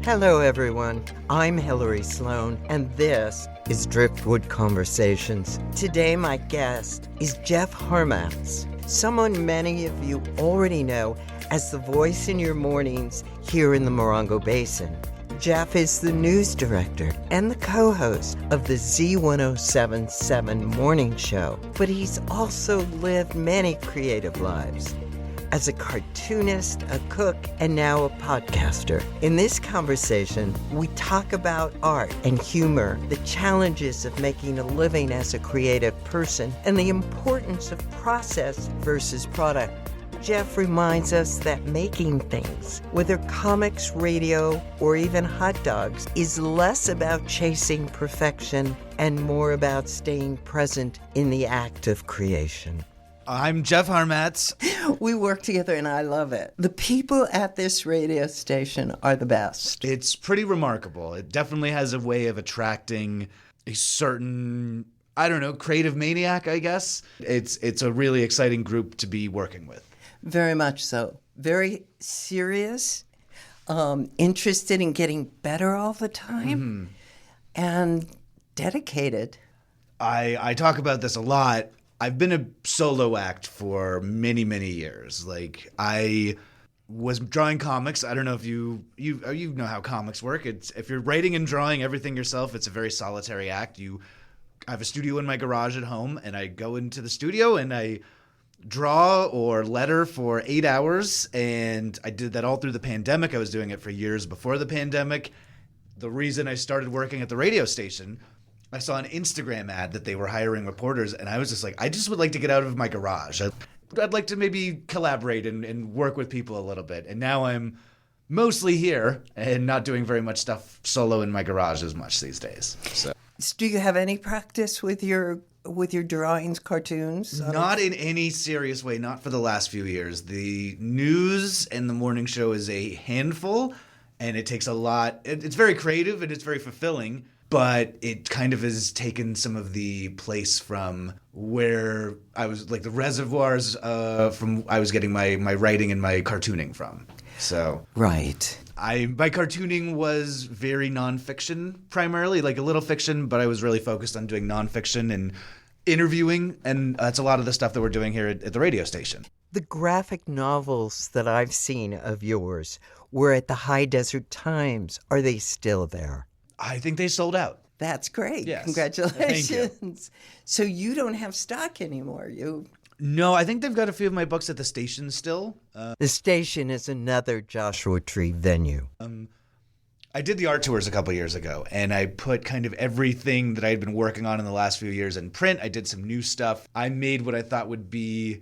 Hello, everyone. I'm Hillary Sloan, and this is Driftwood Conversations. Today, my guest is Jef Harmatz, someone many of you already know as the voice in your mornings here in the Morongo Basin. Jef is the news director and the co-host of the Z1077 morning show, but he's also lived many creative lives. As a cartoonist, a cook, and now a podcaster. In this conversation, we talk about art and humor, the challenges of making a living as a creative person, and the importance of process versus product. Jef reminds us that making things, whether comics, radio, or even hot dogs, is less about chasing perfection and more about staying present in the act of creation. I'm Jef Harmatz. We work together and I love it. The people at this radio station are the best. It's pretty remarkable. It definitely has a way of attracting a certain, creative maniac, I guess. It's a really exciting group to be working with. Very much so. Very serious, interested in getting better all the time, and dedicated. I talk about this a lot. I've been a solo act for many, many years. Like, I was drawing comics. I don't know if you know how comics work. It's if you're writing and drawing everything yourself, it's a very solitary act. I have a studio in my garage at home, and I go into the studio and I draw or letter for 8 hours, and I did that all through the pandemic. I was doing it for years before the pandemic. The reason I started working at the radio station, I saw an Instagram ad that they were hiring reporters, and I was just like, I just would like to get out of my garage. I'd like to maybe collaborate and work with people a little bit. And now I'm mostly here and not doing very much stuff solo in my garage as much these days. So, do you have any practice with your drawings, cartoons? Not in any serious way, not for the last few years. The news and the morning show is a handful, and it takes a lot. It's very creative and it's very fulfilling. But it kind of has taken some of the place from where I was, like the reservoirs from I was getting my writing and my cartooning from. So right. My cartooning was very nonfiction primarily, like a little fiction, but I was really focused on doing nonfiction and interviewing, and that's a lot of the stuff that we're doing here at the radio station. The graphic novels that I've seen of yours were at the High Desert Times. Are they still there? I think they sold out. That's great. Yes. Congratulations. Thank you. So you don't have stock anymore. No, I think they've got a few of my books at the station still. The station is another Joshua Tree venue. I did the art tours a couple years ago, and I put kind of everything that I had been working on in the last few years in print. I did some new stuff. I made what I thought would be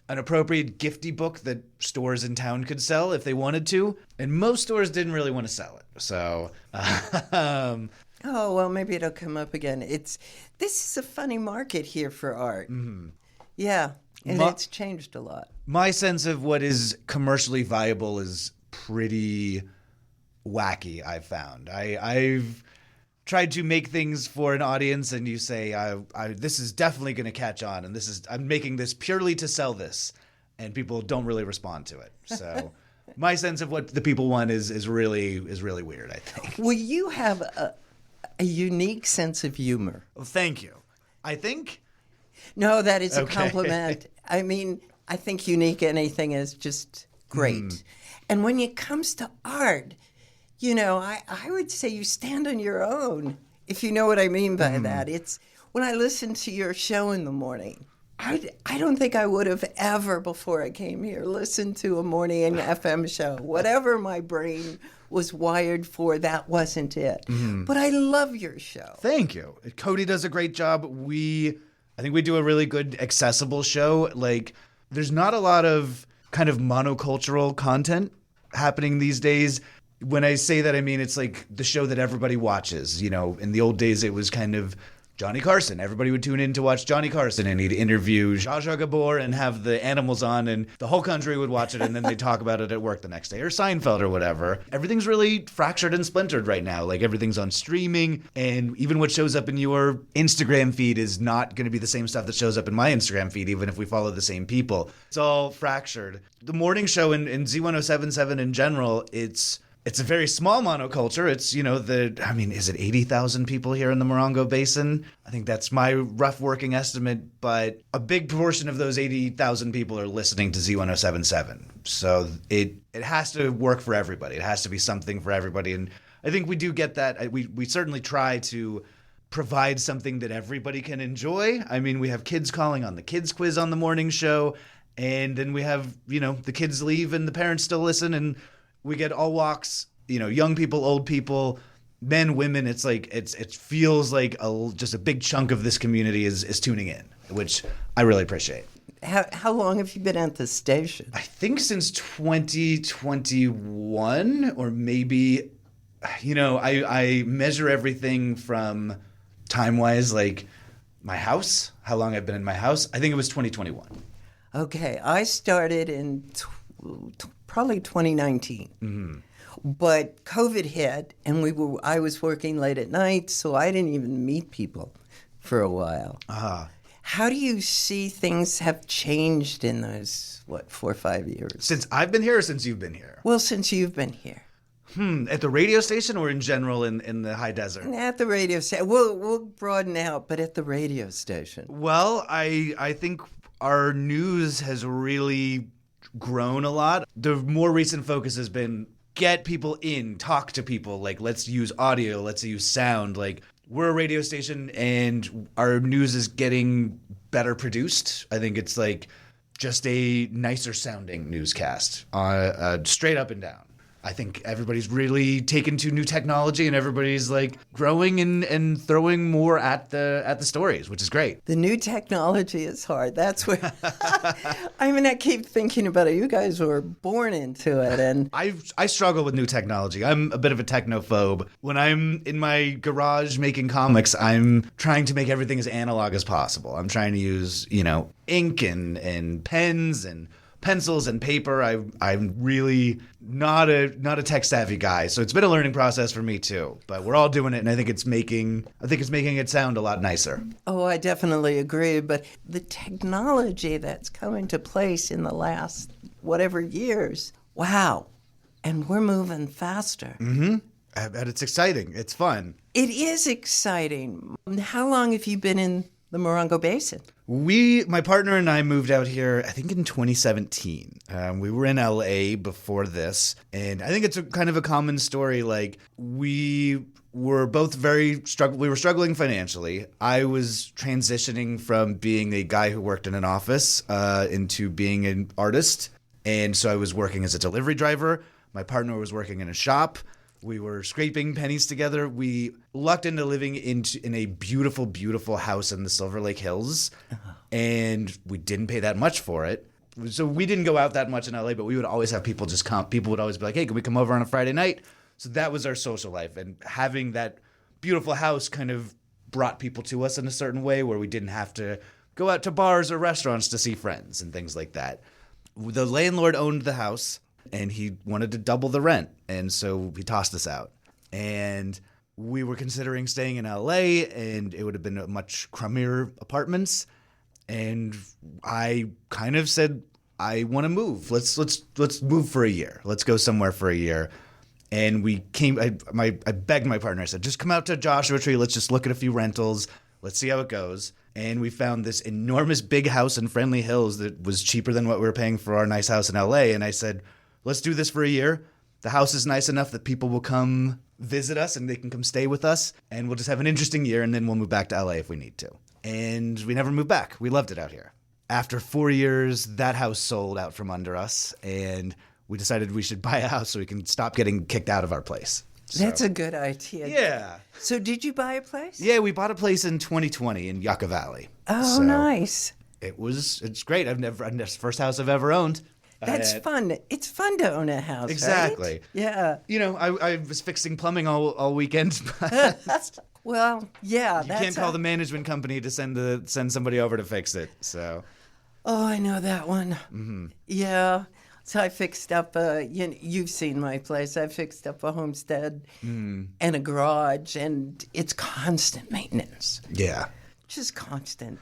an appropriate gifty book that stores in town could sell if they wanted to, and most stores didn't really want to sell it. So, oh, well, maybe it'll come up again. This is a funny market here for art. Mm-hmm. Yeah, and it's changed a lot. My sense of what is commercially viable is pretty wacky, I've found. I've tried to make things for an audience, and you say, this is definitely going to catch on, and I'm making this purely to sell this, and people don't really respond to it. So my sense of what the people want is really weird, I think. Well, you have a unique sense of humor. Well, thank you. I think? No, that is a compliment. I mean, I think unique anything is just great. And when it comes to art, I would say you stand on your own, if you know what I mean by that. It's when I listen to your show in the morning, I don't think I would have ever, before I came here, listened to a morning FM show. Whatever my brain was wired for, that wasn't it. But I love your show. Thank you. Cody does a great job. I think we do a really good, accessible show. Like, there's not a lot of kind of monocultural content happening these days. When I say that, I mean it's like the show that everybody watches. In the old days, it was kind of Johnny Carson. Everybody would tune in to watch Johnny Carson, and he'd interview Zsa Zsa Gabor and have the animals on, and the whole country would watch it, and then they'd talk about it at work the next day, or Seinfeld or whatever. Everything's really fractured and splintered right now. Like, everything's on streaming, and even what shows up in your Instagram feed is not going to be the same stuff that shows up in my Instagram feed, even if we follow the same people. It's all fractured. The morning show in Z1077 in general, it's it's a very small monoculture. It's, is it 80,000 people here in the Morongo Basin? I think that's my rough working estimate, but a big portion of those 80,000 people are listening to Z1077. So it has to work for everybody. It has to be something for everybody. And I think we do get that. We certainly try to provide something that everybody can enjoy. I mean, we have kids calling on the kids quiz on the morning show, and then we have, the kids leave and the parents still listen, and we get all walks, young people, old people, men, women. It's like it feels like just a big chunk of this community is tuning in, which I really appreciate. How long have you been at the station? I think since 2021, or maybe, I measure everything from time-wise, like my house, how long I've been in my house. I think it was 2021. Okay, I started in probably 2019. Mm-hmm. But COVID hit, and I was working late at night, so I didn't even meet people for a while. Uh-huh. How do you see things have changed in those, 4 or 5 years? Since I've been here or since you've been here? Well, since you've been here. At the radio station or in general in the high desert? At the radio station. We'll broaden out, but at the radio station. Well, I think our news has really grown a lot. The more recent focus has been get people in, talk to people. Like, let's use audio, let's use sound. Like, we're a radio station and our news is getting better produced. I think it's like just a nicer sounding newscast, straight up and down. I think everybody's really taken to new technology, and everybody's like growing and throwing more at the stories, which is great. The new technology is hard. That's where I keep thinking about it. You guys were born into it, and I struggle with new technology. I'm a bit of a technophobe. When I'm in my garage making comics, I'm trying to make everything as analog as possible. I'm trying to use, ink and pens and pencils and paper. I'm really not a tech savvy guy, so it's been a learning process for me too. But we're all doing it, and I think it's making it sound a lot nicer. Oh, I definitely agree. But the technology that's come into place in the last whatever years, wow, and we're moving faster. Mm-hmm. And it's exciting. It's fun. It is exciting. How long have you been in the Morongo Basin? My partner and I moved out here, I think in 2017. We were in LA before this, and I think it's kind of a common story. Like, we were both we were struggling financially. I was transitioning from being a guy who worked in an office into being an artist, and so I was working as a delivery driver. My partner was working in a shop. We were scraping pennies together. We lucked into living in a beautiful, beautiful house in the Silver Lake Hills, and we didn't pay that much for it. So we didn't go out that much in LA, but we would always have people just come. People would always be like, hey, can we come over on a Friday night? So that was our social life, and having that beautiful house kind of brought people to us in a certain way where we didn't have to go out to bars or restaurants to see friends and things like that. The landlord owned the house, and he wanted to double the rent, and so he tossed us out. And we were considering staying in LA, and it would have been a much crummier apartments. And I kind of said, I want to move. Let's move for a year. Let's go somewhere for a year. And we came. I begged my partner. I said, just come out to Joshua Tree. Let's just look at a few rentals. Let's see how it goes. And we found this enormous big house in Friendly Hills that was cheaper than what we were paying for our nice house in LA. And I said, let's do this for a year. The house is nice enough that people will come visit us and they can come stay with us. And we'll just have an interesting year, and then we'll move back to LA if we need to. And we never moved back. We loved it out here. After 4 years, that house sold out from under us, and we decided we should buy a house so we can stop getting kicked out of our place. That's a good idea. Yeah. So did you buy a place? Yeah, we bought a place in 2020 in Yucca Valley. Oh, so nice. It's great. It's the first house I've ever owned. That's fun. It's fun to own a house, exactly. Right? Yeah. I was fixing plumbing all weekend. But well, yeah. You can't call the management company to send somebody over to fix it. So. Oh, I know that one. Mm-hmm. Yeah. So I fixed up you've seen my place. I fixed up a homestead and a garage, and it's constant maintenance. Yeah. Just constant.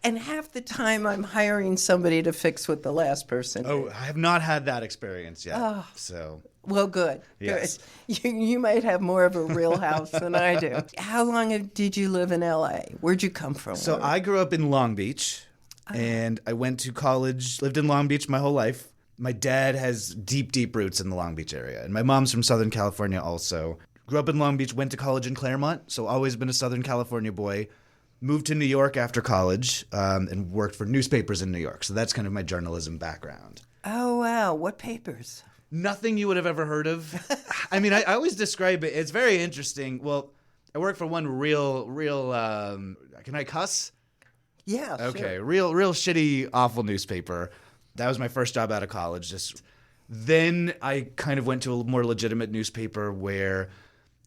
And half the time I'm hiring somebody to fix what the last person Oh, did. I have not had that experience yet. So, Well, good. yes. Good. You might have more of a real house than I do. How long did you live in L.A.? Where'd you come from? So I grew up in Long Beach, and I went to college, lived in Long Beach my whole life. My dad has deep, deep roots in the Long Beach area, and my mom's from Southern California also. Grew up in Long Beach, went to college in Claremont, so always been a Southern California boy. Moved to New York after college and worked for newspapers in New York. So that's kind of my journalism background. Oh, wow. What papers? Nothing you would have ever heard of. I mean, I always describe it. It's very interesting. Well, I work for one real, can I cuss? Yeah, Okay, sure. real shitty, awful newspaper. That was my first job out of college. Then I kind of went to a more legitimate newspaper where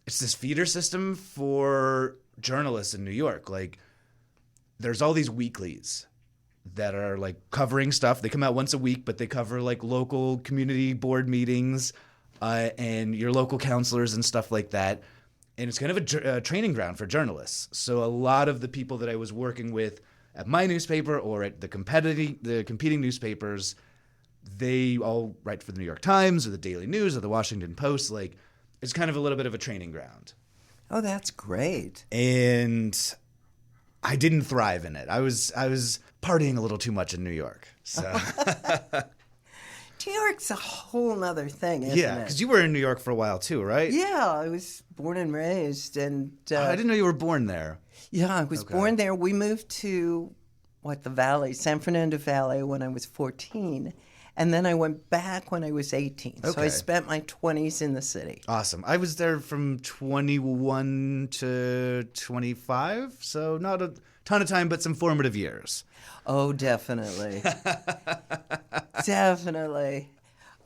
it's this feeder system for journalists in New York. Like, there's all these weeklies that are like covering stuff. They come out once a week, but they cover like local community board meetings and your local counselors and stuff like that. And it's kind of a training ground for journalists. So a lot of the people that I was working with at my newspaper or at the competing newspapers, they all write for the New York Times or the Daily News or the Washington Post. Like, it's kind of a little bit of a training ground. Oh, that's great. And I didn't thrive in it. I was partying a little too much in New York. So New York's a whole nother thing, isn't yeah, it? because you were in New York for a while too, right? Yeah, I was born and raised, and I didn't know you were born there. yeah, I was born there. We moved to the Valley, San Fernando Valley, when I was 14, and then I went back when I was 18. So I Okay. spent my 20s in the city. Awesome. I was there from 21 to 25, so not a ton of time, but some formative years. Oh, definitely, definitely.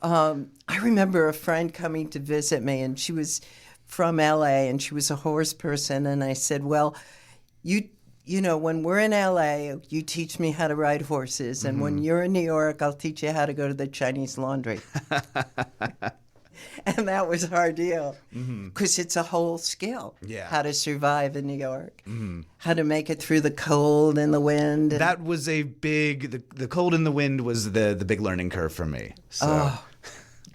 I remember a friend coming to visit me, and she was from LA, and she was a horse person, and I said, "Well, you know, when we're in LA, you teach me how to ride horses, and when you're in New York, I'll teach you how to go to the Chinese laundry." And that was our deal, because it's a whole skill. Yeah. How to survive in New York, how to make it through the cold and the wind. That was a big, the cold and the wind was the big learning curve for me. So.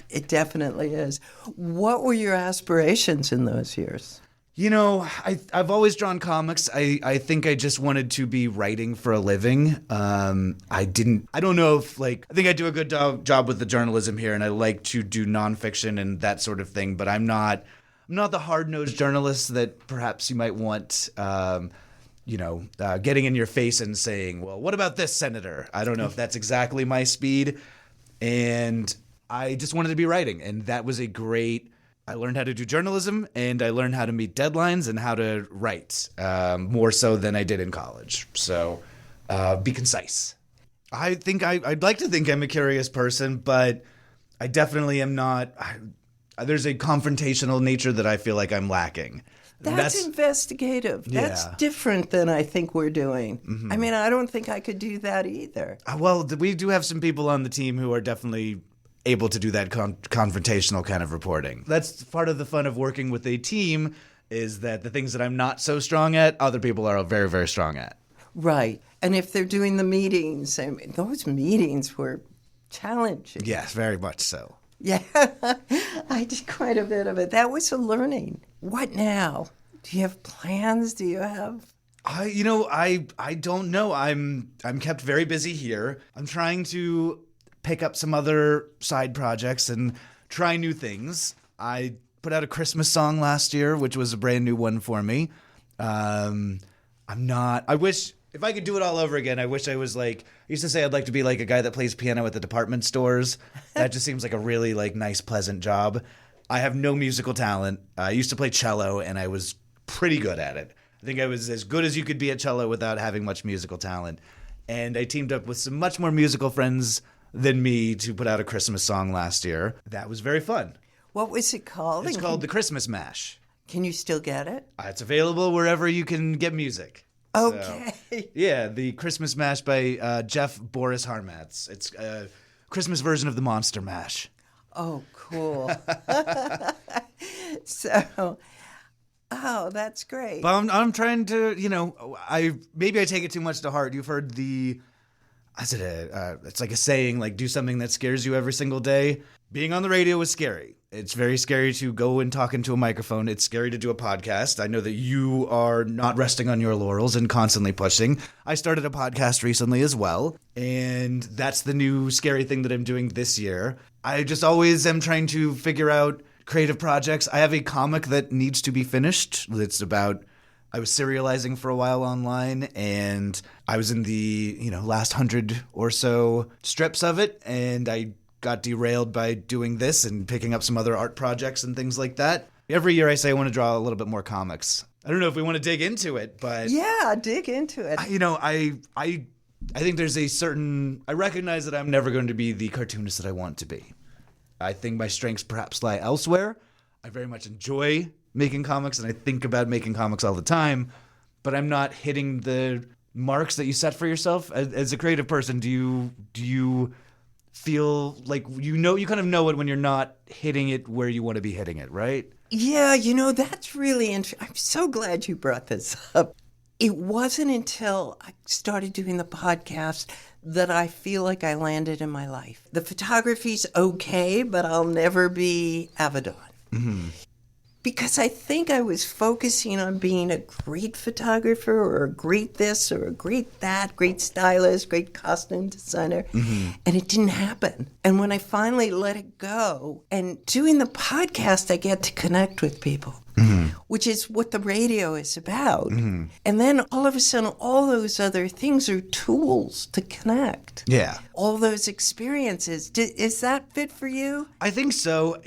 It definitely is. What were your aspirations in those years? You know, I've always drawn comics. I think I just wanted to be writing for a living. I don't know if I think I do a good job with the journalism here, and I like to do nonfiction and that sort of thing, but I'm not the hard-nosed journalist that perhaps you might want, getting in your face and saying, well, what about this senator? I don't know if that's exactly my speed. And I just wanted to be writing, and that was I learned how to do journalism, and I learned how to meet deadlines and how to write, more so than I did in college. So be concise. I think I'd like to think I'm a curious person, but I definitely am not. There's a confrontational nature that I feel like I'm lacking. That's investigative. That's Yeah. different than I think we're doing. I mean, I don't think I could do that either. Well, we do have some people on the team who are definitely able to do that confrontational kind of reporting. That's part of the fun of working with a team, is that the things that I'm not so strong at, other people are very, very strong at. Right. And if they're doing the meetings, I mean, those meetings were challenging. Yes, very much so. Yeah, I did quite a bit of it. That was a learning. What now? Do you have plans? Do you have? I don't know. I'm kept very busy here. I'm trying to pick up some other side projects and try new things. I put out a Christmas song last year, which was a brand new one for me. I wish, if I could do it all over again, I wish I was I used to say I'd like to be like a guy that plays piano at the department stores. That just seems like a really nice, pleasant job. I have no musical talent. I used to play cello, and I was pretty good at it. I think I was as good as you could be at cello without having much musical talent. And I teamed up with some much more musical friends than me to put out a Christmas song last year. That was very fun. What was it called? It's called The Christmas Mash. Can you still get it? It's available wherever you can get music. Okay. So, yeah, The Christmas Mash by Jef Harmatz. It's a Christmas version of the Monster Mash. Oh, cool. So Oh, that's great. But I'm trying to, maybe I take it too much to heart. You've heard it's like a saying, like, do something that scares you every single day. Being on the radio is scary. It's very scary to go and talk into a microphone. It's scary to do a podcast. I know that you are not resting on your laurels and constantly pushing. I started a podcast recently as well, and that's the new scary thing that I'm doing this year. I just always am trying to figure out creative projects. I have a comic that needs to be finished. I was serializing for a while online, and I was in the, last 100 or so strips of it, and I got derailed by doing this and picking up some other art projects and things like that. Every year I say I want to draw a little bit more comics. I don't know if we want to dig into it, but yeah, dig into it. I think there's I recognize that I'm never going to be the cartoonist that I want to be. I think my strengths perhaps lie elsewhere. I very much enjoy making comics, and I think about making comics all the time, but I'm not hitting the marks that you set for yourself. As a creative person, do you feel like you kind of know it when you're not hitting it where you want to be hitting it, right? Yeah, that's really interesting. I'm so glad you brought this up. It wasn't until I started doing the podcast that I feel like I landed in my life. The photography's okay, but I'll never be Avedon. Mm-hmm. Because I think I was focusing on being a great photographer or a great this or a great that, great stylist, great costume designer, and it didn't happen. And when I finally let it go and doing the podcast, I get to connect with people, which is what the radio is about. And then all of a sudden, all those other things are tools to connect. Yeah. All those experiences. Is that fit for you? I think so.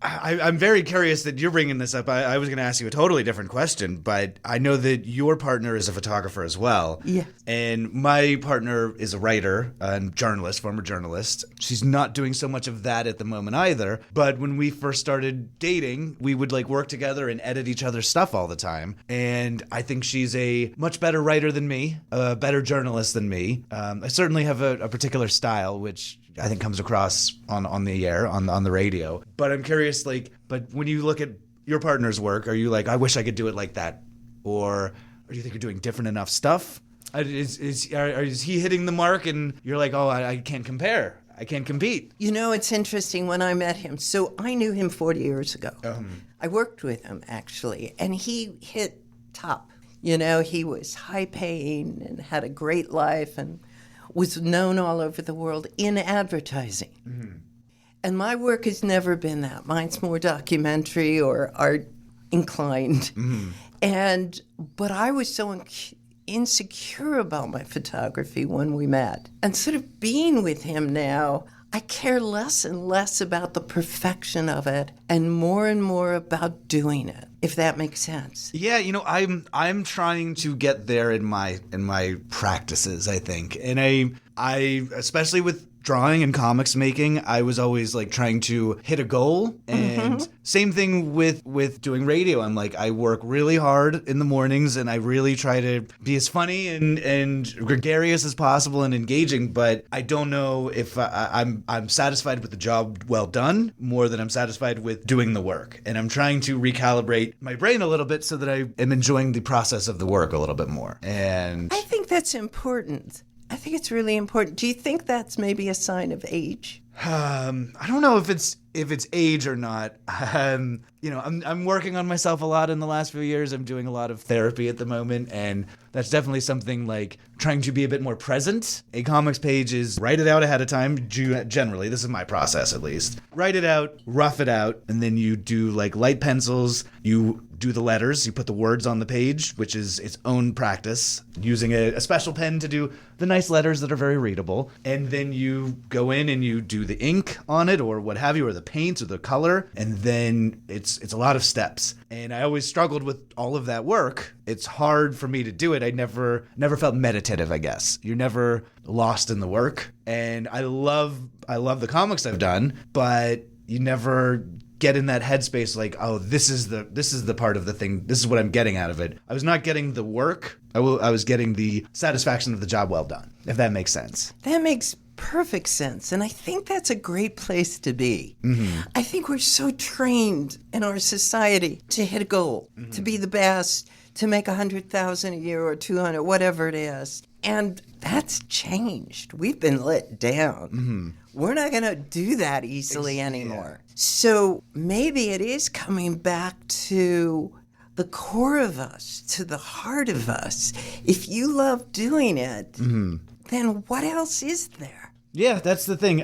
I'm very curious that you're bringing this up. I was going to ask you a totally different question, but I know that your partner is a photographer as well. Yeah. And my partner is a writer and journalist, former journalist. She's not doing so much of that at the moment either. But when we first started dating, we would work together and edit each other's stuff all the time. And I think she's a much better writer than me, a better journalist than me. I certainly have a particular style, which I think comes across on the air, on the radio. But I'm curious, but when you look at your partner's work, are you like, I wish I could do it like that? Or do you think you're doing different enough stuff? Is he hitting the mark and you're like, oh, I can't compare. I can't compete. It's interesting when I met him. So I knew him 40 years ago. I worked with him, actually, and he hit top. He was high paying and had a great life and was known all over the world in advertising. And my work has never been that. Mine's more documentary or art inclined. But I was so insecure about my photography when we met. And sort of being with him now, I care less and less about the perfection of it and more about doing it, if that makes sense. Yeah, I'm trying to get there in my practices, I think. And I especially with drawing and comics making, I was always trying to hit a goal. And same thing with doing radio. I'm I work really hard in the mornings and I really try to be as funny and gregarious as possible and engaging, but I don't know if I'm satisfied with the job well done more than I'm satisfied with doing the work. And I'm trying to recalibrate my brain a little bit so that I am enjoying the process of the work a little bit more. And I think that's important. I think it's really important. Do you think that's maybe a sign of age? I don't know if it's age or not. I'm working on myself a lot in the last few years. I'm doing a lot of therapy at the moment, and that's definitely something trying to be a bit more present. A comics page is write it out ahead of time. Generally, this is my process at least. Write it out, rough it out, and then you do light pencils. You do the letters, you put the words on the page, which is its own practice, using a special pen to do the nice letters that are very readable. And then you go in and you do the ink on it or what have you, or the paint or the color. And then it's a lot of steps. And I always struggled with all of that work. It's hard for me to do it. I never felt meditative, I guess. You're never lost in the work. And I love the comics I've done, but you never get in that headspace this is the part of the thing, this is what I'm getting out of it. I was not getting the work, I was getting the satisfaction of the job well done, if that makes sense. That makes perfect sense. And I think that's a great place to be. I think we're so trained in our society to hit a goal, to be the best, to make 100,000 a year or 200, whatever it is. And that's changed. We've been let down. We're not going to do that easily anymore. So maybe it is coming back to the core of us, to the heart of us. If you love doing it, then what else is there? Yeah, that's the thing.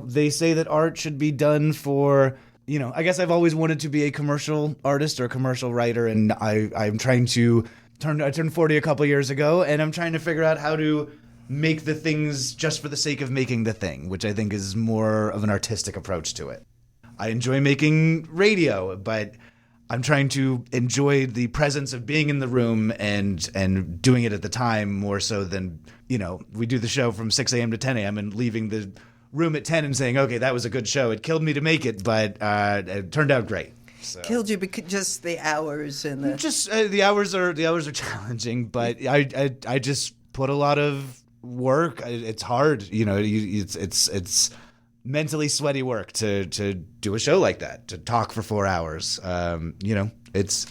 They say that art should be done for, I guess I've always wanted to be a commercial artist or a commercial writer, and I'm trying to I turned 40 a couple years ago, and I'm trying to figure out how to make the things just for the sake of making the thing, which I think is more of an artistic approach to it. I enjoy making radio, but I'm trying to enjoy the presence of being in the room and doing it at the time more so than, we do the show from 6 a.m. to 10 a.m. and leaving the room at 10 and saying, okay, that was a good show. It killed me to make it, but it turned out great. So. Killed you because just the hours and the hours are challenging, but I just put a lot of work. It's hard, it's mentally sweaty work to do a show like that, to talk for 4 hours. It's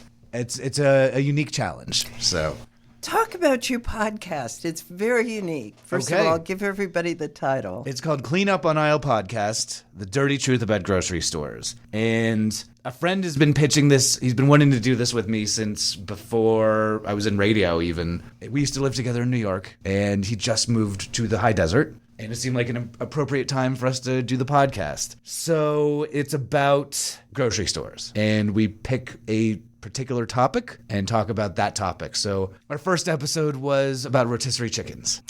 a unique challenge. So talk about your podcast. It's very unique. First of all, give everybody the title. It's called Clean Up on Aisle Podcast, The Dirty Truth About Grocery Stores. And a friend has been pitching this. He's been wanting to do this with me since before I was in radio even. We used to live together in New York, and he just moved to the high desert. And it seemed like an appropriate time for us to do the podcast. So it's about grocery stores. And we pick a particular topic and talk about that topic. So our first episode was about rotisserie chickens.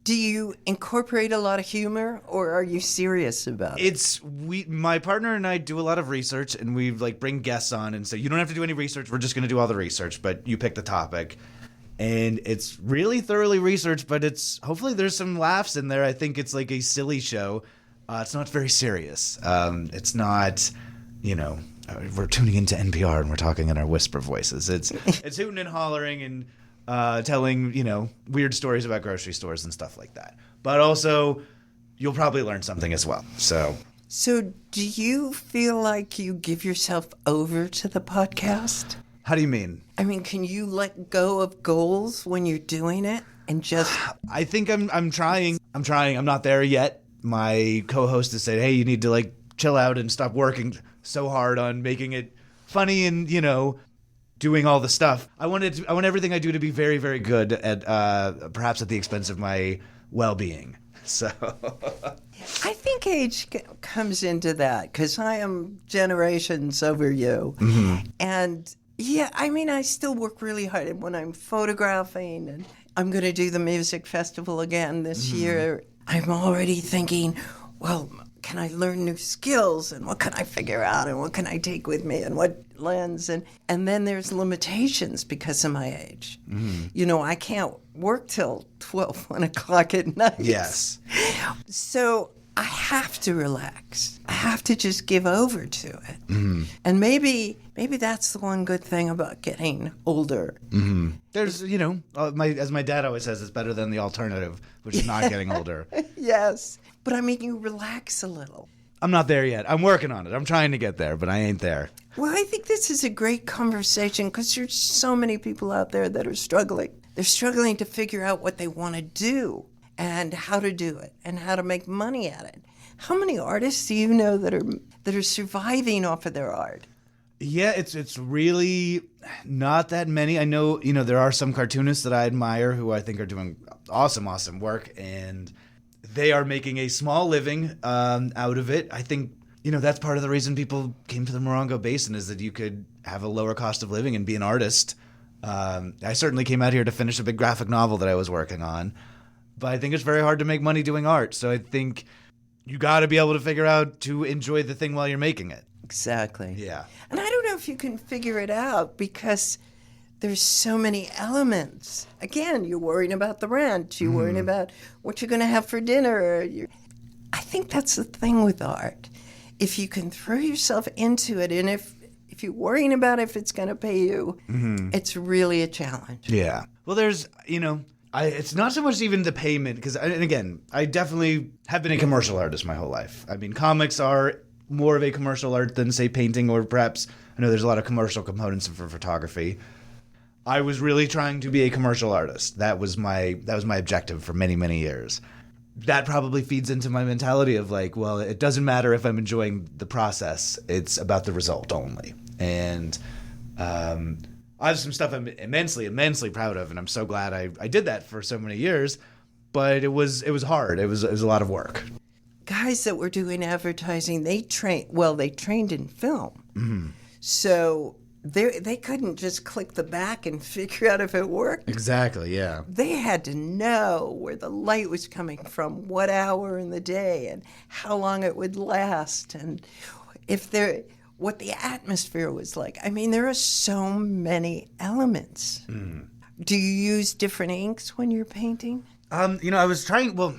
Do you incorporate a lot of humor, or are you serious about it? My partner and I do a lot of research, and we bring guests on and say, you don't have to do any research. We're just going to do all the research, but you pick the topic. And it's really thoroughly researched, but hopefully there's some laughs in there. I think it's like a silly show. It's not very serious. It's not, we're tuning into NPR and we're talking in our whisper voices. It's hooting and hollering and telling, weird stories about grocery stores and stuff like that. But also, you'll probably learn something as well. So do you feel like you give yourself over to the podcast? How do you mean? I mean, can you let go of goals when you're doing it and just... I think I'm trying. I'm not there yet. My co-host has said, hey, you need to chill out and stop working so hard on making it funny and, doing all the stuff. I want everything I do to be very, very good at perhaps at the expense of my well-being. So I think age comes into that because I am generations over you. And yeah, I mean, I still work really hard. And when I'm photographing, and I'm going to do the music festival again this year, I'm already thinking, well, can I learn new skills? And what can I figure out? And what can I take with me? And what lens? And then there's limitations because of my age. I can't work till 12, 1 o'clock at night. Yes. So I have to relax. I have to just give over to it. And maybe that's the one good thing about getting older. There's, as my dad always says, it's better than the alternative, which is not getting older. Yes. But I mean, you relax a little. I'm not there yet. I'm working on it. I'm trying to get there, but I ain't there. Well, I think this is a great conversation because there's so many people out there that are struggling. They're struggling to figure out what they want to do and how to do it and how to make money at it. How many artists do you know that are surviving off of their art? Yeah, it's really not that many. I know, there are some cartoonists that I admire who I think are doing awesome work, and they are making a small living out of it. I think, that's part of the reason people came to the Morongo Basin is that you could have a lower cost of living and be an artist. I certainly came out here to finish a big graphic novel that I was working on, but I think it's very hard to make money doing art. So I think you got to be able to figure out to enjoy the thing while you're making it. Exactly. Yeah. And I don't know if you can figure it out because there's so many elements. Again, you're worrying about the rent. You're worrying about what you're going to have for dinner. I think that's the thing with art. If you can throw yourself into it, and if you're worrying about if it's going to pay you, it's really a challenge. Yeah. Well, there's, It's not so much even the payment, because, and again, I definitely have been a commercial artist my whole life. I mean, comics are more of a commercial art than, say, painting, or perhaps, I know there's a lot of commercial components for photography. I was really trying to be a commercial artist. That was my objective for many, many years. That probably feeds into my mentality of like, well, it doesn't matter if I'm enjoying the process. It's about the result only. And I have some stuff I'm immensely proud of, and I'm so glad I did that for so many years. But it was hard. It was a lot of work. Guys that were doing advertising, they trained in film. Mm-hmm. So they couldn't just click the back and figure out if it worked. Exactly, yeah. They had to know where the light was coming from, what hour in the day, and how long it would last, and what the atmosphere was like. I mean, there are so many elements. Mm. Do you use different inks when you're painting? I was trying. Well,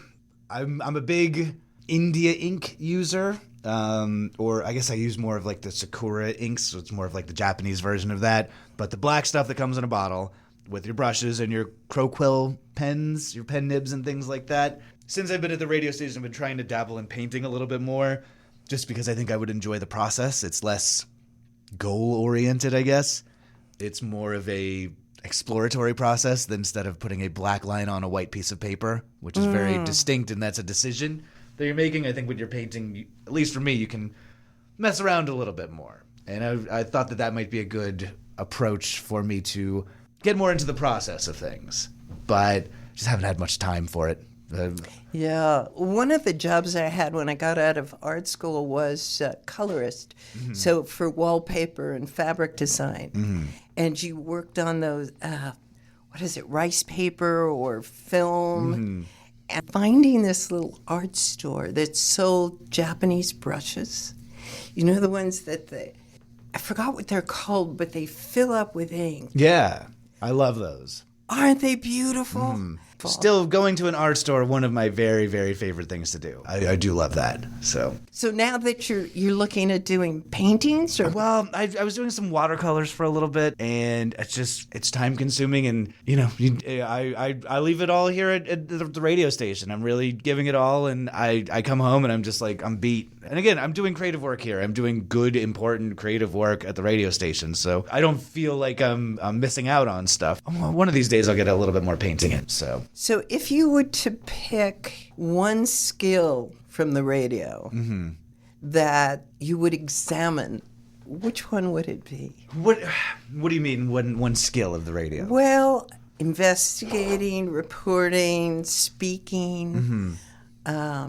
I'm a big India ink user. Or I guess I use more of like the Sakura inks, so it's more of like the Japanese version of that. But the black stuff that comes in a bottle with your brushes and your Croquill pens, your pen nibs and things like that. Since I've been at the radio station, I've been trying to dabble in painting a little bit more, just because I think I would enjoy the process. It's less goal-oriented, I guess. It's more of a exploratory process than instead of putting a black line on a white piece of paper, which is very distinct, and that's a decision that you're making. I think when you're painting, at least for me, you can mess around a little bit more. And I thought that might be a good approach for me to get more into the process of things. But just haven't had much time for it. Yeah. One of the jobs I had when I got out of art school was colorist. Mm-hmm. So for wallpaper and fabric design. Mm-hmm. And you worked on those, rice paper or film. Mm-hmm. And finding this little art store that sold Japanese brushes, you know, the ones that I forgot what they're called, but they fill up with ink. Yeah, I love those. Aren't they beautiful? Mm. Still, going to an art store, one of my very, very favorite things to do. I do love that. So now that you're looking at doing paintings, or well, I was doing some watercolors for a little bit, and it's time consuming, and I leave it all here at the radio station. I'm really giving it all, and I come home and I'm just like, I'm beat. And again, I'm doing creative work here. I'm doing good, important creative work at the radio station, so I don't feel like I'm missing out on stuff. One of these days I'll get a little bit more painting in. So if you were to pick one skill from the radio that you would examine, which one would it be? What do you mean, one skill of the radio? Well, investigating, reporting, speaking,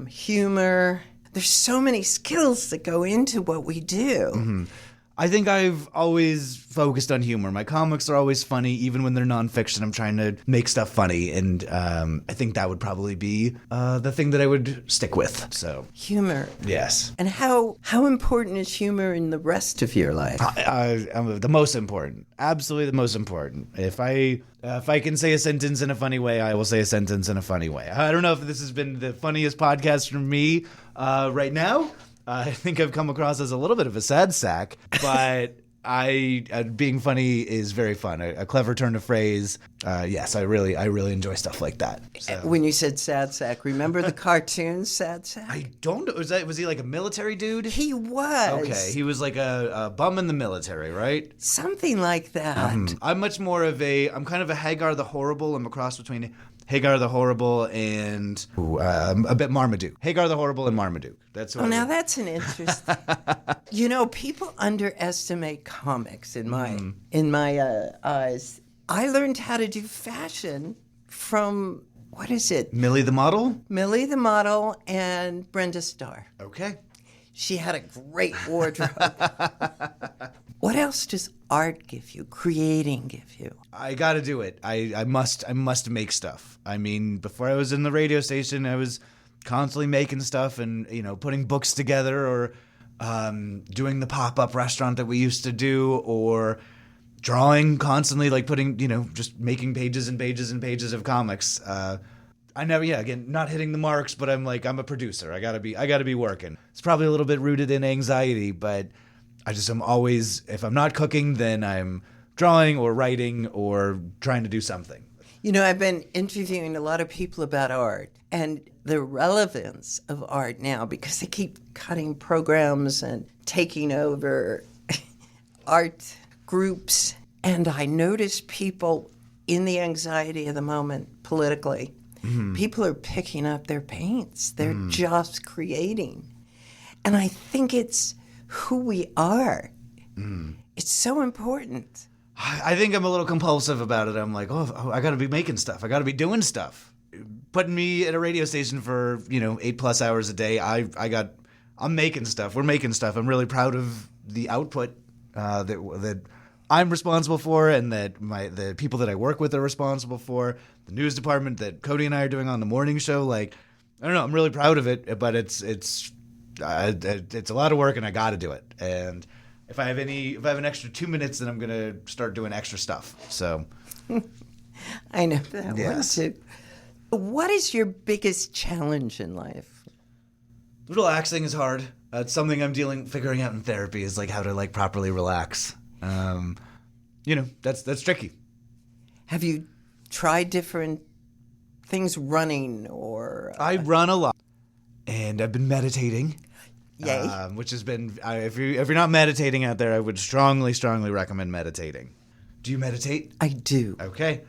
humor. There's so many skills that go into what we do. Mm-hmm. I think I've always focused on humor. My comics are always funny, even when they're nonfiction. I'm trying to make stuff funny, and I think that would probably be the thing that I would stick with. So humor, yes. And how important is humor in the rest of your life? The most important, absolutely the most important. If I can say a sentence in a funny way, I will say a sentence in a funny way. I don't know if this has been the funniest podcast for me right now. I think I've come across as a little bit of a sad sack, but being funny is very fun. A clever turn of phrase. Yes, I really enjoy stuff like that. So. When you said sad sack, remember the cartoon Sad Sack? I don't know. Was he like a military dude? He was. Okay, he was like a bum in the military, right? Something like that. I'm much more of I'm kind of a Hagar the Horrible. I'm a cross between Hagar the Horrible and a bit Marmaduke. Hagar the Horrible and Marmaduke. That's what now that's an interesting. People underestimate comics in my eyes. I learned how to do fashion from what is it? Millie the Model? Millie the Model and Brenda Starr. Okay. She had a great wardrobe. What else does art give you? Creating give you? I got to do it. I must make stuff. I mean, before I was in the radio station, I was constantly making stuff and, putting books together, or doing the pop-up restaurant that we used to do, or drawing constantly, like putting, just making pages and pages and pages of comics. I never, again, not hitting the marks, but I'm a producer. I gotta be working. It's probably a little bit rooted in anxiety, but I'm always, if I'm not cooking, then I'm drawing or writing or trying to do something. I've been interviewing a lot of people about art and the relevance of art now because they keep cutting programs and taking over art groups. And I notice people in the anxiety of the moment politically, people are picking up their paints. They're just creating. And I think it's who we are. It's so important. I think I'm a little compulsive about it. I'm like, oh, I got to be making stuff. I got to be doing stuff. Putting me at a radio station for 8+ hours a day. I'm making stuff. We're making stuff. I'm really proud of the output that I'm responsible for, and that the people that I work with are responsible for. The news department that Cody and I are doing on the morning show. Like, I don't know. I'm really proud of it, but it's a lot of work, and I got to do it. And if I have an extra 2 minutes, then I'm gonna start doing extra stuff. So, I know that one too. What is your biggest challenge in life? Relaxing is hard. It's something I'm figuring out in therapy. Is like how to properly relax. That's tricky. Have you tried different things, running or? I run a lot, and I've been meditating. Yay. Which has been, if you're not meditating out there, I would strongly, strongly recommend meditating. Do you meditate? I do. Okay.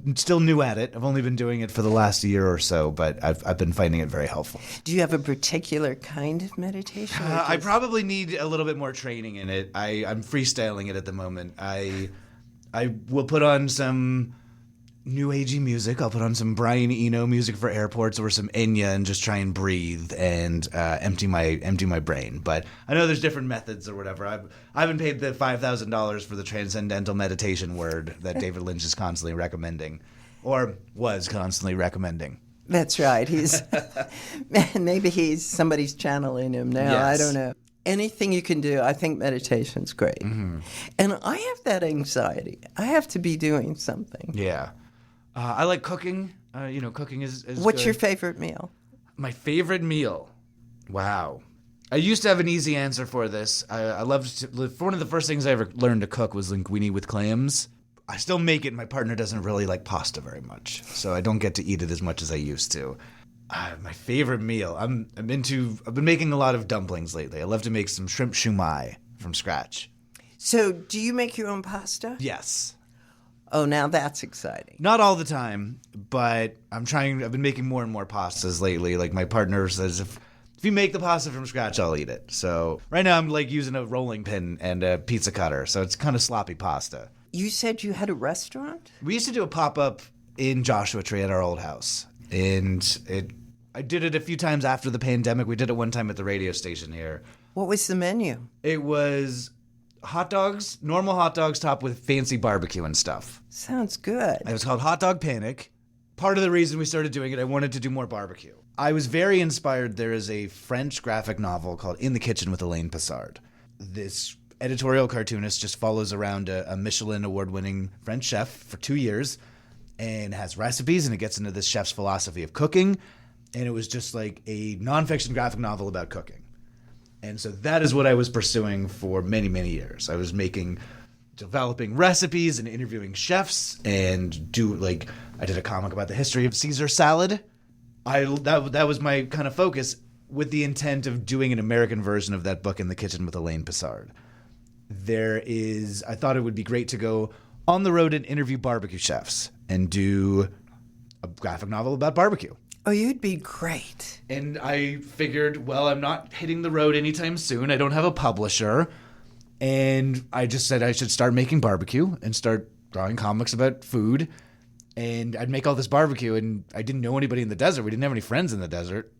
I'm still new at it. I've only been doing it for the last year or so, but I've been finding it very helpful. Do you have a particular kind of meditation? I probably need a little bit more training in it. I'm freestyling it at the moment. I will put on some new agey music. I'll put on some Brian Eno music for airports or some Enya and just try and breathe and empty my brain. But I know there's different methods or whatever. I haven't paid the $5,000 for the transcendental meditation word that David Lynch is constantly recommending, or was constantly recommending. That's right. He's maybe somebody's channeling him now. Yes. I don't know. Anything you can do, I think meditation's great. And I have that anxiety. I have to be doing something. Yeah. I like cooking. Cooking is What's good. your favorite meal? My favorite meal? Wow. I used to have an easy answer for this. I loved one of the first things I ever learned to cook was linguine with clams. I still make it. My partner doesn't really like pasta very much, so I don't get to eat it as much as I used to. My favorite meal. I've been making a lot of dumplings lately. I love to make some shrimp shumai from scratch. So, do you make your own pasta? Yes. Oh, now that's exciting. Not all the time, but I've been making more and more pastas lately. Like my partner says, if you make the pasta from scratch, I'll eat it. So right now I'm using a rolling pin and a pizza cutter. So it's kind of sloppy pasta. You said you had a restaurant? We used to do a pop-up in Joshua Tree at our old house. And I did it a few times after the pandemic. We did it one time at the radio station here. What was the menu? It was hot dogs, normal hot dogs topped with fancy barbecue and stuff. Sounds good. It was called Hot Dog Panic. Part of the reason we started doing it, I wanted to do more barbecue. I was very inspired. There is a French graphic novel called In the Kitchen with Elaine Passard. This editorial cartoonist just follows around a Michelin award-winning French chef for 2 years and has recipes, and it gets into this chef's philosophy of cooking. And it was just like a nonfiction graphic novel about cooking. And so that is what I was pursuing for many, many years. I was developing recipes and interviewing chefs, and I did a comic about the history of Caesar salad. That was my kind of focus, with the intent of doing an American version of that book, In the Kitchen with Elaine Passard. I thought it would be great to go on the road and interview barbecue chefs and do a graphic novel about barbecue. Oh, you'd be great. And I figured, well, I'm not hitting the road anytime soon. I don't have a publisher. And I just said I should start making barbecue and start drawing comics about food. And I'd make all this barbecue, and I didn't know anybody in the desert. We didn't have any friends in the desert.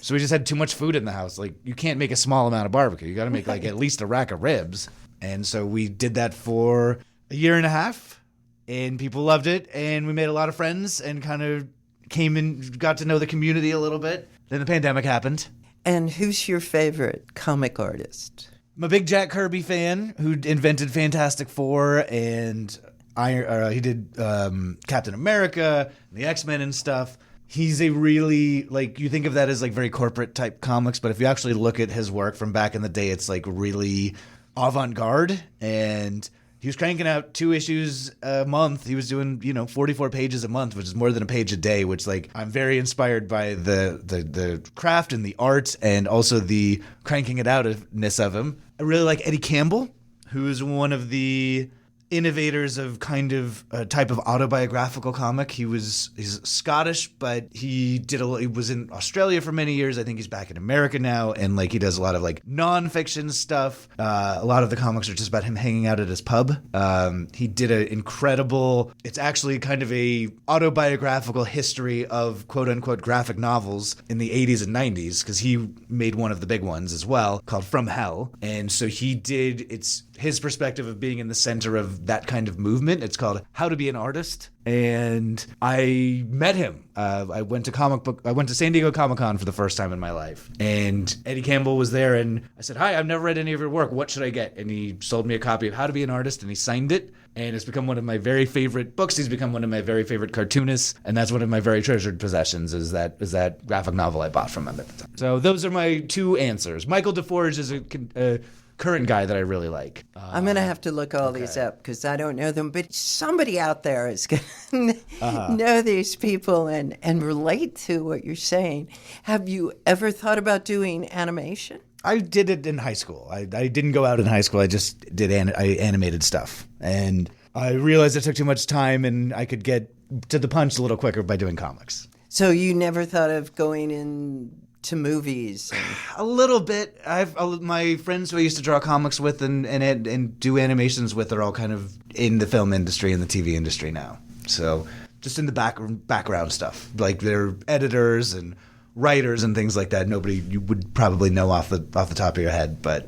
So we just had too much food in the house. You can't make a small amount of barbecue. You got to make at least a rack of ribs. And so we did that for a year and a half, and people loved it. And we made a lot of friends and kind of came and got to know the community a little bit. Then the pandemic happened. And who's your favorite comic artist? I'm a big Jack Kirby fan who invented Fantastic Four, and he did Captain America and the X-Men and stuff. He's a really, you think of that as very corporate type comics, but if you actually look at his work from back in the day, it's really avant-garde, and he was cranking out 2 issues a month. He was doing, 44 pages a month, which is more than a page a day, which I'm very inspired by the craft and the art and also the cranking it outness of him. I really like Eddie Campbell, who is one of the innovators of kind of a type of autobiographical comic. He's Scottish, but he was in Australia for many years. I think he's back in America now, and he does a lot of nonfiction stuff. A lot of the comics are just about him hanging out at his pub. He did an incredible, it's actually kind of a autobiographical history of quote unquote graphic novels in the 80s and 90s, because he made one of the big ones as well called From Hell. And so it's his perspective of being in the center of that kind of movement. It's called How to Be an Artist. And I met him. I went to San Diego Comic-Con for the first time in my life. And Eddie Campbell was there, and I said, "Hi, I've never read any of your work. What should I get?" And he sold me a copy of How to Be an Artist, and he signed it. And it's become one of my very favorite books. He's become one of my very favorite cartoonists. And that's one of my very treasured possessions is that graphic novel I bought from him at the time. So those are my 2 answers. Michael DeForge is a current guy that I really like. I'm going to have to look all these up because I don't know them, but somebody out there is going to know these people and relate to what you're saying. Have you ever thought about doing animation? I did it in high school. I didn't go out in high school. I just did I animated stuff. And I realized it took too much time and I could get to the punch a little quicker by doing comics. So you never thought of going into movies? A little bit. My friends who I used to draw comics with and do animations with are all kind of in the film industry and the TV industry now. So just in the background stuff, they're editors and writers and things like that. Nobody you would probably know off the top of your head, but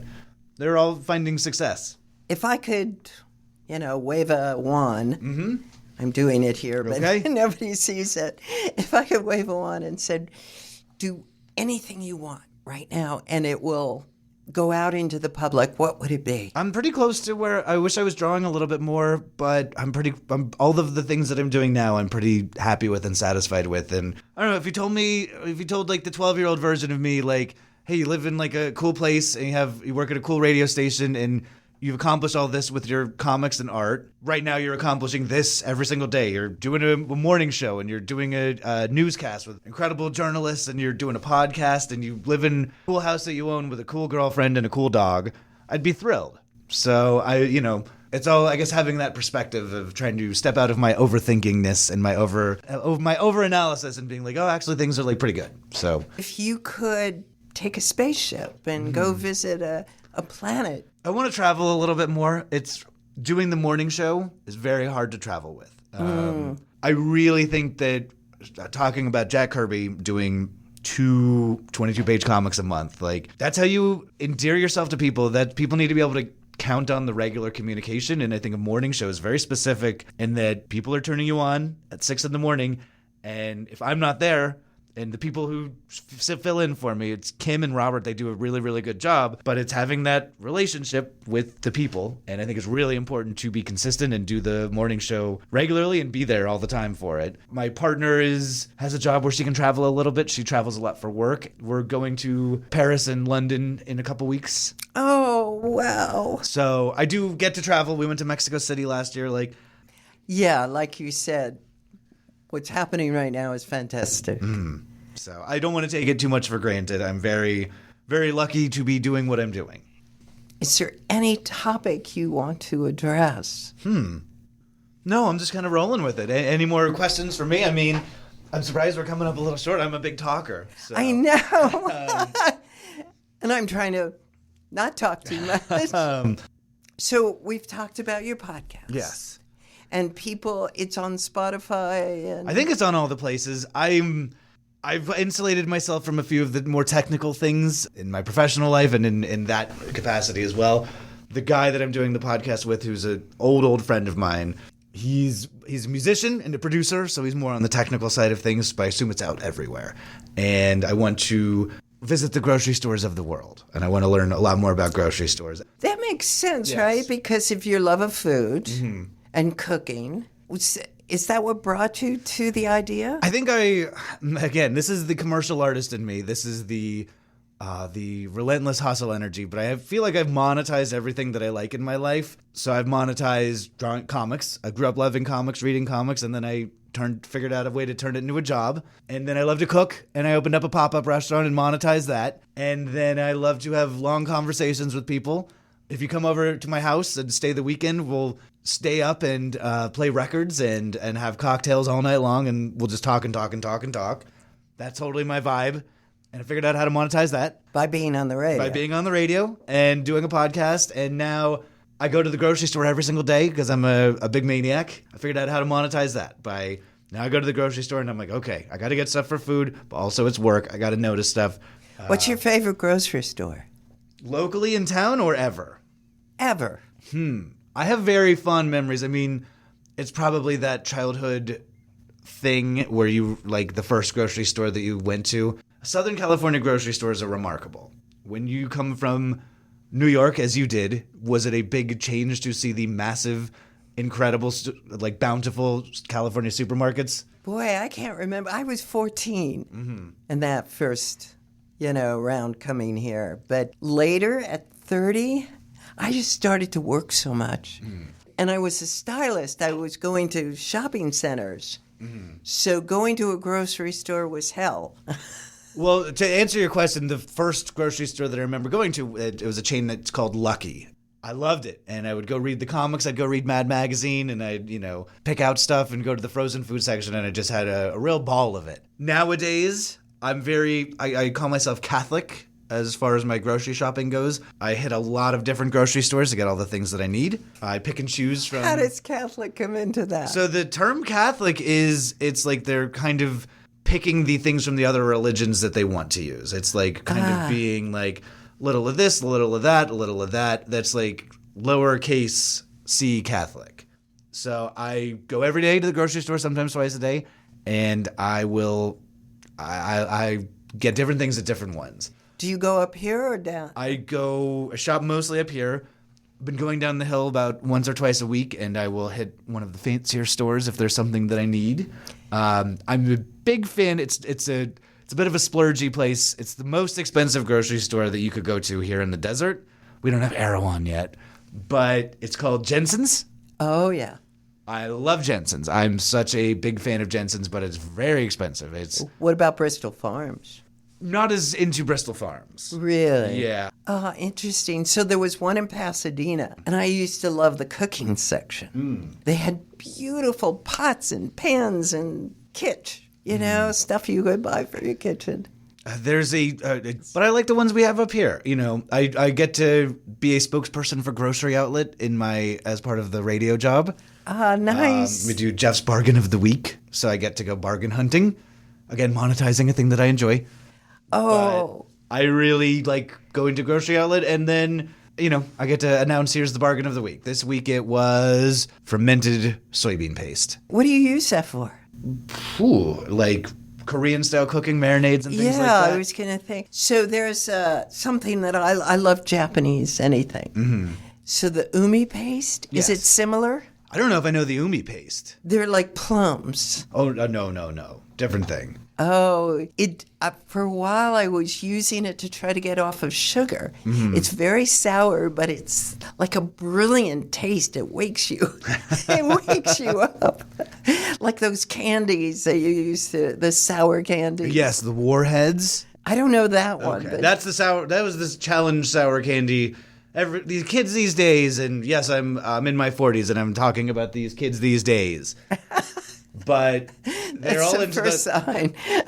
they're all finding success. If I could, wave a wand. I'm doing it here, but okay. Nobody sees it. If I could wave a wand and said, "Do anything you want right now and it will go out into the public," what would it be? I'm pretty close to where I wish I was drawing a little bit more, but I'm all of the things that I'm doing now I'm pretty happy with and satisfied with. And I don't know, if you told the 12-year-old version of me, hey, you live in a cool place and you work at a cool radio station and you've accomplished all this with your comics and art. Right now, you're accomplishing this every single day. You're doing a morning show, and you're doing a newscast with incredible journalists, and you're doing a podcast, and you live in a cool house that you own with a cool girlfriend and a cool dog. I'd be thrilled. So it's all, I guess, having that perspective of trying to step out of my overthinkingness and my overanalysis and being actually things are pretty good. So if you could take a spaceship and go visit a planet. I want to travel a little bit more. Doing the morning show is very hard to travel with. I really think that talking about Jack Kirby doing 2 22-page comics a month, that's how you endear yourself to people, that people need to be able to count on the regular communication. And I think a morning show is very specific in that people are turning you on at 6 a.m. And if I'm not there, and the people who fill in for me, it's Kim and Robert. They do a really, really good job. But it's having that relationship with the people. And I think it's really important to be consistent and do the morning show regularly and be there all the time for it. My partner has a job where she can travel a little bit. She travels a lot for work. We're going to Paris and London in a couple weeks. Oh, wow. So I do get to travel. We went to Mexico City last year. Yeah, like you said. What's happening right now is fantastic. So I don't want to take it too much for granted. I'm very, very lucky to be doing what I'm doing. Is there any topic you want to address? No, I'm just kind of rolling with it. Any more questions for me? I mean, I'm surprised we're coming up a little short. I'm a big talker. So. I know. And I'm trying to not talk too much. So we've talked about your podcast. Yes. And people, it's on Spotify. And I think it's on all the places. I've insulated myself from a few of the more technical things in my professional life and in that capacity as well. The guy that I'm doing the podcast with, who's an old friend of mine, he's a musician and a producer, so he's more on the technical side of things, but I assume it's out everywhere. And I want to visit the grocery stores of the world, and I want to learn a lot more about grocery stores. That makes sense, Yes. right? Because of your love of food and cooking, is that what brought you to the idea? I think again, this is the commercial artist in me. This is the the relentless hustle energy, but I feel like I've monetized everything that I like in my life. So I've monetized drawing comics. I grew up loving comics, reading comics, and then I figured out a way to turn it into a job. And then I love to cook, and I opened up a pop-up restaurant and monetized that. And then I love to have long conversations with people. If you come over to my house and stay the weekend, we'll stay up and play records and have cocktails all night long, and we'll just talk and talk and talk and talk. That's totally my vibe. And I figured out how to monetize that. By being on the radio. By being on the radio and doing a podcast. And now I go to the grocery store every single day because I'm a big maniac. I figured out how to monetize that by now I go to the grocery store and I'm like, okay, I got to get stuff for food, but also it's work. I got to notice stuff. What's your favorite grocery store? Locally in town or ever? Ever. I have very fond memories. I mean, it's probably that childhood thing where you, like the first grocery store that you went to. Southern California grocery stores are remarkable. When you come from New York, as you did, was it a big change to see the massive, incredible, bountiful California supermarkets? Boy, I can't remember. I was 14 in that first, round coming here. But later, at 30, I just started to work so much. And I was a stylist. I was going to shopping centers. So going to a grocery store was hell. Well, to answer your question, the first grocery store that I remember going to, it was a chain that's called Lucky. I loved it. And I would go read the comics. I'd go read Mad Magazine, and I'd, pick out stuff and go to the frozen food section, and I just had a real ball of it. Nowadays, I call myself Catholic as far as my grocery shopping goes. I hit a lot of different grocery stores to get all the things that I need. I pick and choose from... How does Catholic come into that? So the term Catholic it's like they're kind of picking the things from the other religions that they want to use. It's like kind of being like little of this, a little of that, a little of that. That's like lowercase c Catholic. So I go every day to the grocery store, sometimes twice a day, and I get different things at different ones. Do you go up here or down? I shop mostly up here. I've been going down the hill about once or twice a week, and I will hit one of the fancier stores if there's something that I need. I'm a big fan. It's a bit of a splurgy place. It's the most expensive grocery store that you could go to here in the desert. We don't have Erewhon yet, but it's called Jensen's. Oh, yeah. I love Jensen's. I'm such a big fan of Jensen's, but it's very expensive. What about Bristol Farms? Not as into Bristol Farms. Really? Yeah. Oh, interesting. So there was one in Pasadena, and I used to love the cooking section. They had beautiful pots and pans and kitsch, stuff you could buy for your kitchen. But I like the ones we have up here. I get to be a spokesperson for Grocery Outlet as part of the radio job. Ah, nice. We do Jeff's Bargain of the Week, so I get to go bargain hunting. Again, monetizing a thing that I enjoy. Oh. But I really like going to Grocery Outlet, and then, I get to announce here's the bargain of the week. This week it was fermented soybean paste. What do you use that for? Ooh, like Korean-style cooking, marinades and things like that. Yeah, I was going to think. So there's something that I love Japanese anything. So the umi paste, Yes. Is it similar? I don't know if I know the umi paste. They're like plums. Oh, no. Different thing. Oh, for a while I was using it to try to get off of sugar. It's very sour, but it's like a brilliant taste. It wakes you. It wakes you up. Like those candies that you used to, the sour candies. Yes, the Warheads. I don't know that one. Okay. But That was this challenge sour candy. These kids these days, and yes, I'm in my 40s, and I'm talking about these kids these days. But they're all into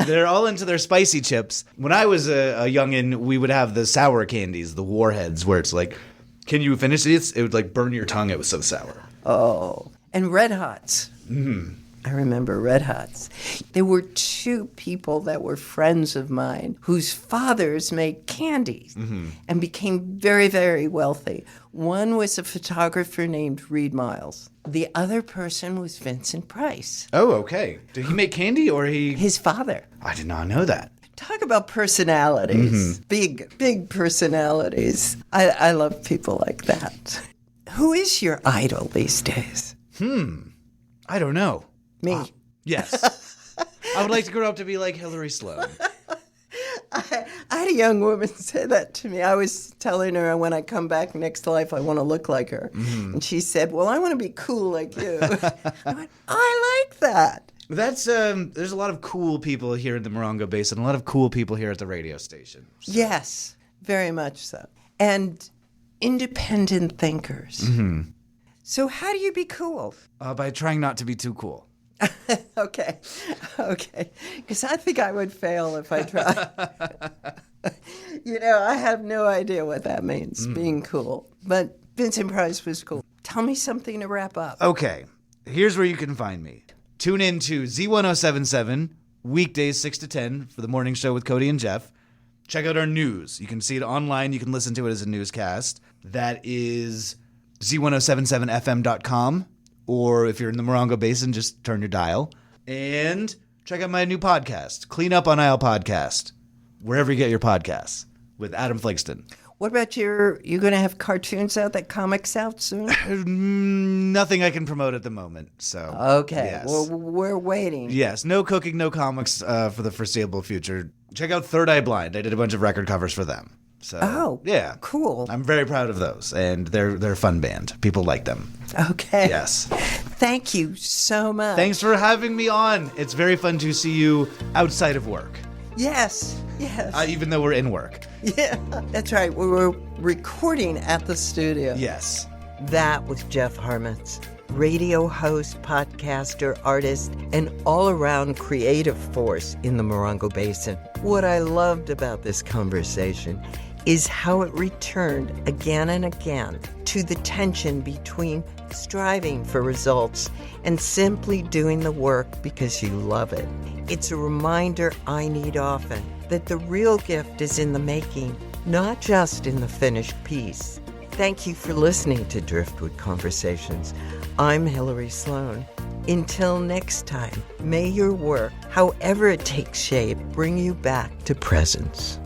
they're all into their spicy chips. When I was a youngin', we would have the sour candies, the Warheads, where it's like, can you finish this? It would like burn your tongue. It was so sour. Oh, and Red Hots. I remember Red Hots. There were two people that were friends of mine whose fathers made candies and became very, very wealthy. One was a photographer named Reed Miles. The other person was Vincent Price. Oh, okay. Did he make candy or he... His father. I did not know that. Talk about personalities. Big personalities. I love people like that. Who is your idol these days? I don't know. Me. Yes. I would like to grow up to be like Hillary Sloan. I had a young woman say that to me. I was telling her when I come back next life, I want to look like her. And she said, well, I want to be cool like you. I went, I like that. That's there's a lot of cool people here in the Morongo Basin, a lot of cool people here at the radio station. So. Yes, very much so. And independent thinkers. So how do you be cool? By trying not to be too cool. Okay. Because I think I would fail if I tried. I have no idea what that means, being cool. But Vincent Price was cool. Tell me something to wrap up. Okay, here's where you can find me. Tune in to Z1077, weekdays 6 to 10 for the morning show with Cody and Jeff. Check out our news. You can see it online. You can listen to it as a newscast. That is Z1077FM.com. Or if you're in the Morongo Basin, just turn your dial. And check out my new podcast, Clean Up on Aisle Podcast, wherever you get your podcasts, with Adam Flagston. What about you going to have cartoons out, that comics out soon? Nothing I can promote at the moment. So okay, yes. Well, we're waiting. Yes, no cooking, no comics for the foreseeable future. Check out Third Eye Blind. I did a bunch of record covers for them. So, yeah, cool. I'm very proud of those, and they're a fun band. People like them. Okay. Yes. Thank you so much. Thanks for having me on. It's very fun to see you outside of work. Yes. Even though we're in work. Yeah, that's right. We were recording at the studio. Yes. That was Jef Harmatz, radio host, podcaster, artist, and all-around creative force in the Morongo Basin. What I loved about this conversation is how it returned again and again to the tension between striving for results and simply doing the work because you love it. It's a reminder I need often that the real gift is in the making, not just in the finished piece. Thank you for listening to Driftwood Conversations. I'm Hillary Sloan. Until next time, may your work, however it takes shape, bring you back to presence.